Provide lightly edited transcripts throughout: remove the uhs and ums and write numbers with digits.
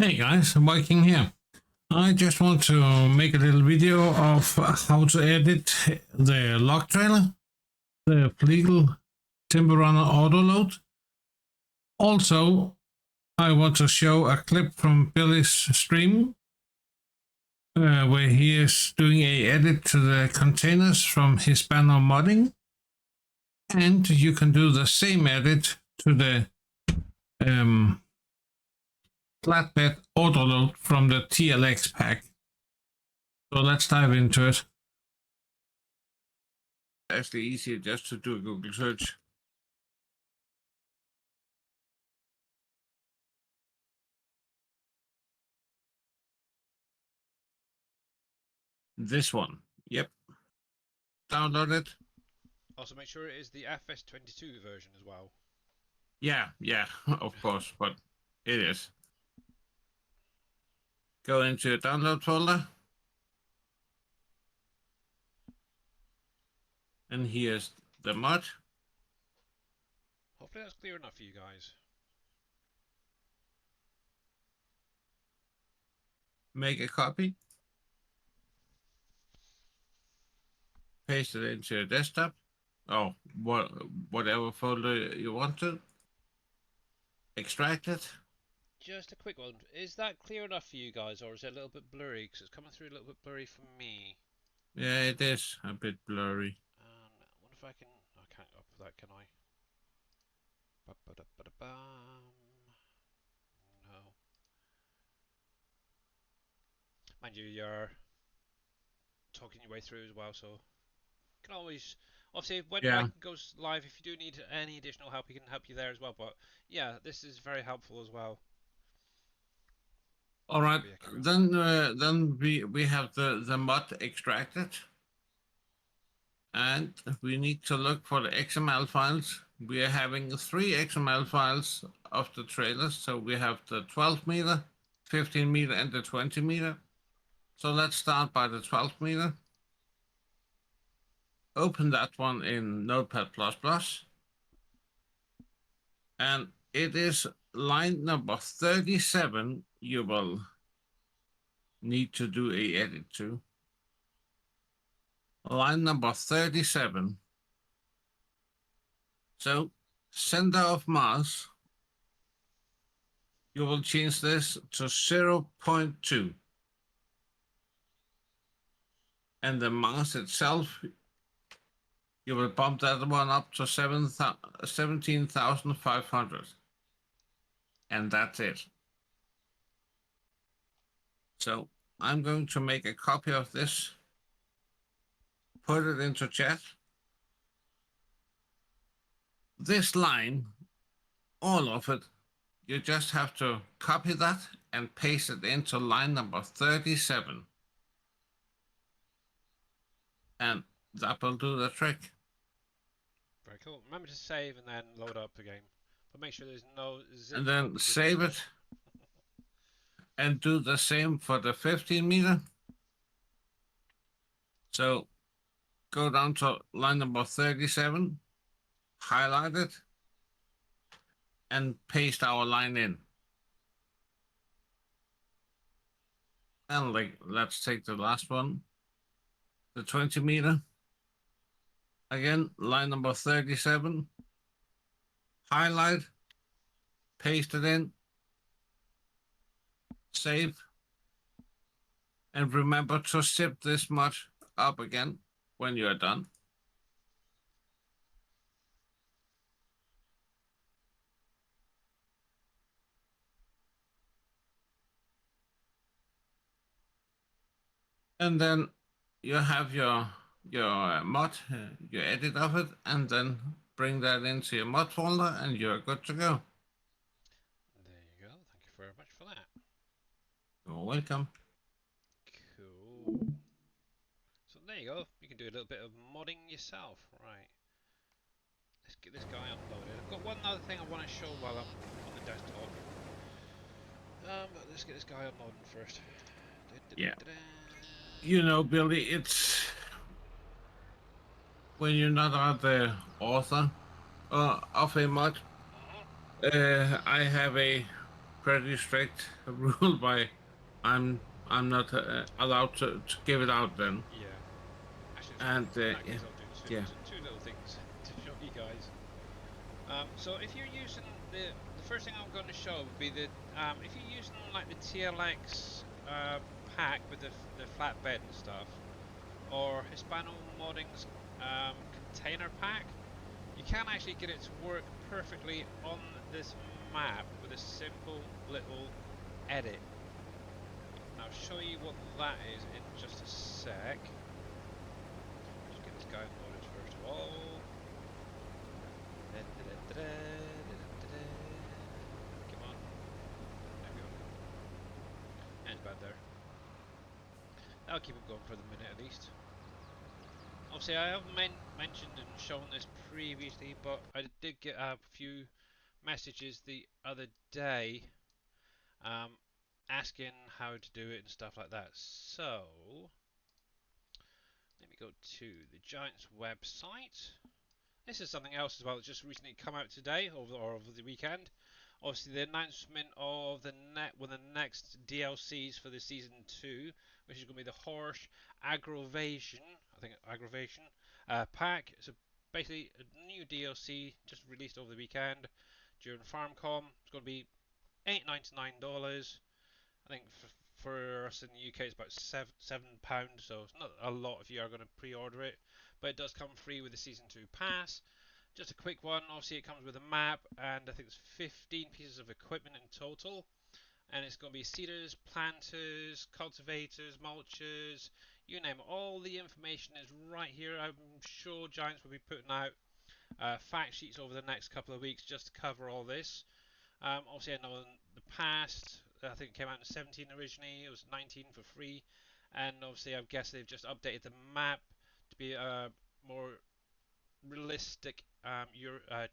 Hey guys, Viking here. I just want to make a little video of how to edit the log trailer, the Flegel Timber Runner Autoload. Also, I want to show a clip from Billy's stream where he is doing a edit to the containers from Hispano Modding. And you can do the same edit to the flatbed autoload from the TLX pack. So let's dive into it. Actually easier just to do a Google search. This one. Yep. Download it. Also, make sure it is the FS22 version as well. Yeah, of course, but it is. Go into your download folder. And here's the mod. Hopefully that's clear enough for you guys. Make a copy. Paste it into your desktop. Oh, whatever folder you want to. Extract it. Just a quick one. Is that clear enough for you guys, or is it a little bit blurry? Because it's coming through a little bit blurry for me. Yeah, it is a bit blurry. I wonder if I can... I can't up that, can I? No. Mind you, you're talking your way through as well, so you can always... Obviously, when Mike goes live, if you do need any additional help, he can help you there as well. But yeah, this is very helpful as well. All right, then we have the mod extracted, and we need to look for the XML files. We are having 3 XML files of the trailers, so we have the 12 meter, 15 meter, and the 20 meter. So let's start by the 12 meter. Open that one in Notepad++, and it is line number 37 you will need to do a edit to. Line number 37. So center of mass, you will change this to 0.2. And the mass itself, you will bump that one up to 17,500. And that's it. So I'm going to make a copy of this, put it into chat. This line, all of it, you just have to copy that and paste it into line number 37. And that will do the trick. Very cool. Remember to save and then load up again. But make sure there's no zip. And then save it. And do the same for the 15 meter. So go down to line number 37, highlight it, and paste our line in. And let's take the last one, the 20 meter. Again, line number 37, highlight, paste it in, save, and remember to zip this much up again when you are done. And then you have your mod, your edit of it, and then bring that into your mod folder, and you're good to go. There you go. Thank you very much for that. You're welcome. Cool. So there you go. You can do a little bit of modding yourself. Right. Let's get this guy uploaded. I've got one other thing I want to show while I'm on the desktop. Let's get this guy uploading first. Yeah. You know, Billy, it's when you're not the author of a mod. I have a pretty strict rule by I'm not allowed to give it out then. Yeah. Actually, And in that case, yeah, I'll do yeah. two little things to show you guys. So if you're using the first thing I'm going to show would be the if you're using like the TLX pack with the flatbed and stuff, or Hispano Modding's container pack, you can actually get it to work perfectly on this map with a simple little edit. And I'll show you what that is in just a sec. Just get this guy loaded first of all. Come on. There we go. And it's about there. I'll keep it going for the minute at least. Obviously, I haven't mentioned and shown this previously, but I did get a few messages the other day asking how to do it and stuff like that. So, let me go to the Giants website. This is something else as well that's just recently come out today or over the weekend. Obviously, the announcement of the next DLCs for the season 2, which is going to be the Horse Aggravation, pack. So basically, a new DLC just released over the weekend during FarmCom. It's going to be $8.99. I think for us in the UK it's about £7, so it's not a lot if you are going to pre-order it, but it does come free with the season 2 pass. Just a quick one. Obviously, it comes with a map, and I think it's 15 pieces of equipment in total. And it's going to be seeders, planters, cultivators, mulchers, you name it. All the information is right here. I'm sure Giants will be putting out fact sheets over the next couple of weeks just to cover all this. Obviously, I know in the past, I think it came out in 17 originally. It was 19 for free, and obviously, I guess they've just updated the map to be more realistic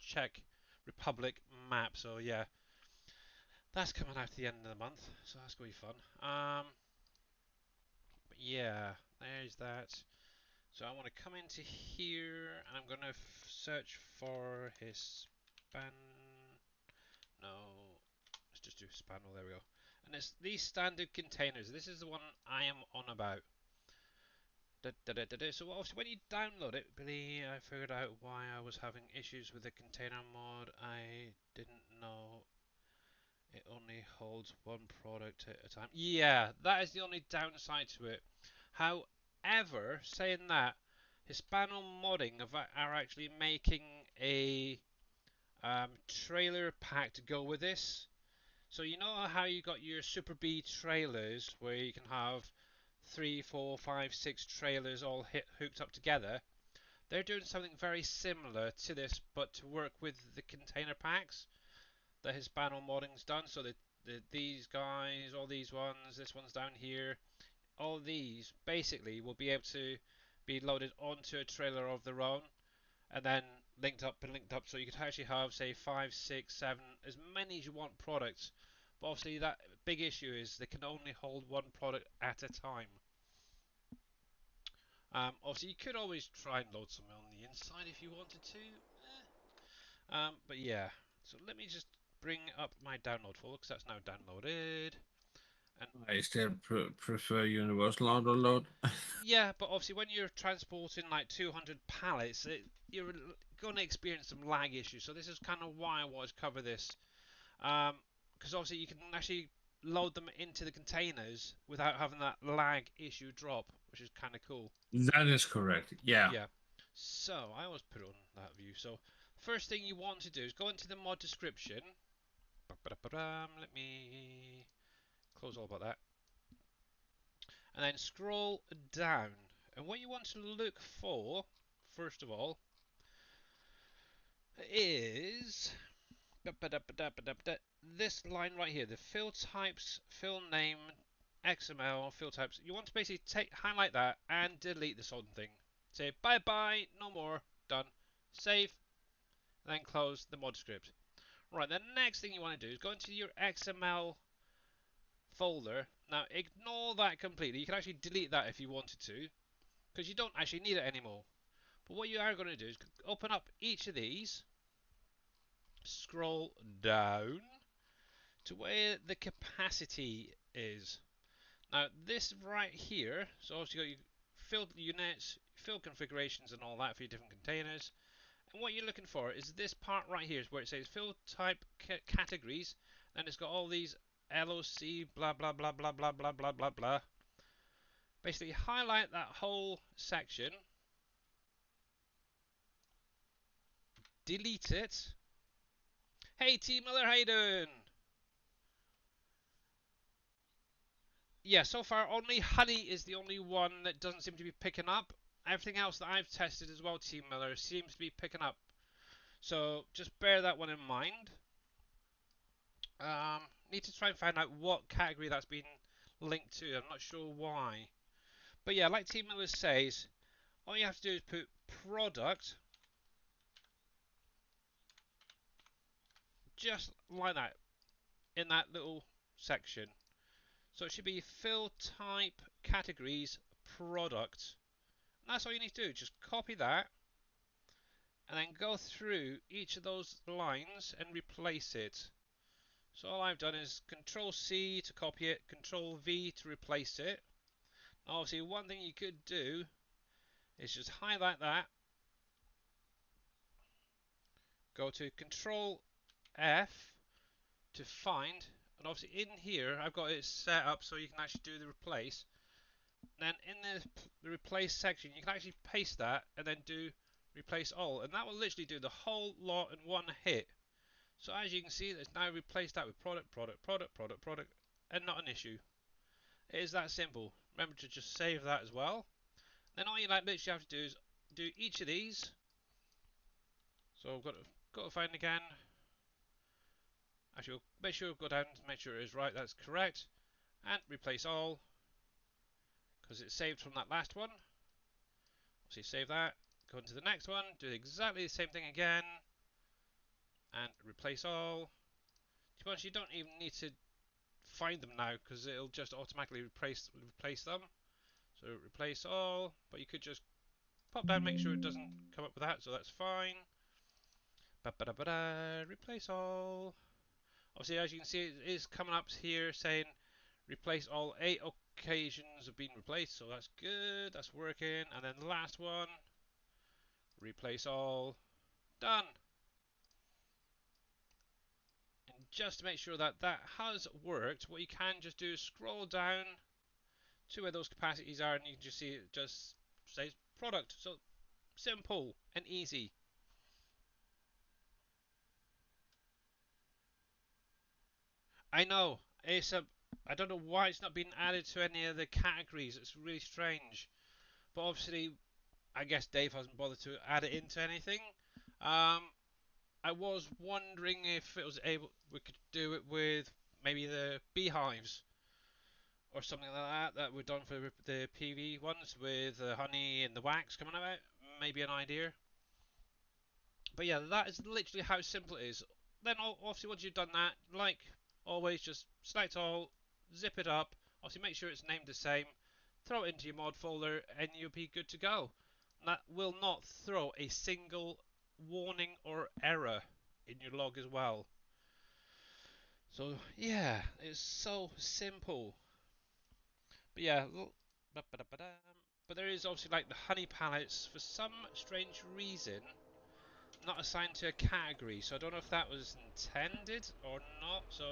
Czech Republic map. So yeah, that's coming out at the end of the month, so that's going to be fun. But yeah, there's that. So I want to come into here and I'm going to search for Hispan. No, let's just do Hispanol. There we go. And it's these standard containers. This is the one I am on about. So obviously when you download it, I figured out why I was having issues with the container mod. I didn't know it only holds one product at a time. Yeah, that is the only downside to it. However, saying that, Hispano Modding are actually making a trailer pack to go with this. So you know how you got your Super B trailers where you can have 3, 4, 5, 6 trailers all hooked up together? They're doing something very similar to this, but to work with the container packs that Hispano Modding's done. So these guys, all these ones, this one's down here, all these basically will be able to be loaded onto a trailer of their own and then linked up and linked up. So you could actually have, say, 5, 6, 7, as many as you want products. But obviously, that big issue is they can only hold one product at a time. Obviously, you could always try and load some on the inside if you wanted to. But yeah, so let me just bring up my download folder because that's now downloaded. And I still prefer Universal Auto Load. yeah, but obviously when you're transporting like 200 pallets, you're going to experience some lag issues. So this is kind of why I wanted to cover this. Because obviously you can actually load them into the containers without having that lag issue drop, which is kind of cool. That is correct. Yeah. Yeah. So I always put on that view. So first thing you want to do is go into the mod description. Let me close all about that. And then scroll down. And what you want to look for, first of all, is this line right here, the fill types, fill name, XML, fill types. You want to basically highlight that and delete this whole thing. Say bye bye, no more, done. Save, and then close the mod script. Right, the next thing you want to do is go into your XML folder. Now ignore that completely. You can actually delete that if you wanted to, because you don't actually need it anymore. But what you are going to do is open up each of these, scroll down to where the capacity is. Now this right here, so obviously you got your field units, field configurations and all that for your different containers. And what you're looking for is this part right here, is where it says field type categories, and it's got all these LOC blah blah blah blah blah blah blah blah blah. Basically highlight that whole section, delete it. Hey T Miller, how you doing? Yeah, so far only honey is the only one that doesn't seem to be picking up. Everything else that I've tested as well, T Miller, seems to be picking up. So just bear that one in mind. Need to try and find out what category that's been linked to. I'm not sure why. But yeah, like T Miller says, all you have to do is put product, just like that, in that little section. So it should be fill type categories product. And that's all you need to do. Just copy that and then go through each of those lines and replace it. So all I've done is Control C to copy it, Control V to replace it. Now obviously one thing you could do is just highlight that, go to Control F to find, and obviously in here I've got it set up so you can actually do the replace. Then in the replace section you can actually paste that and then do replace all, and that will literally do the whole lot in one hit. So as you can see, it's now replaced that with product, product, product, product, product, and not an issue. It is that simple. Remember to just save that as well. Then all you literally have to do is do each of these. So I've got to find again. Actually, make sure go down to make sure it is right. That's correct, and replace all because it's saved from that last one. So you save that. Go into the next one. Do exactly the same thing again, and replace all. To be honest, you don't even need to find them now because it'll just automatically replace them. So replace all, but you could just pop down, make sure it doesn't come up with that, so that's fine. Replace all. Obviously, as you can see, it is coming up here saying replace all. 8 occasions have been replaced, so that's good, that's working. And then the last one, replace all. Done. And just to make sure that that has worked, what you can just do is scroll down to where those capacities are, and you can just see it just says product. So simple and easy. I know it's a. I don't know why it's not been added to any of the categories. It's really strange. But obviously, I guess Dave hasn't bothered to add it into anything. I was wondering if it was able. We could do it with maybe the beehives or something like that that were done for the PV ones with the honey and the wax coming out. Maybe an idea. But yeah, that is literally how simple it is. Then obviously once you've done that, like always, just select all, zip it up, obviously make sure it's named the same, throw it into your mod folder, and you'll be good to go. And that will not throw a single warning or error in your log as well. So yeah, it's so simple. But yeah, but there is obviously like the honey palettes for some strange reason not assigned to a category, so I don't know if that was intended or not. So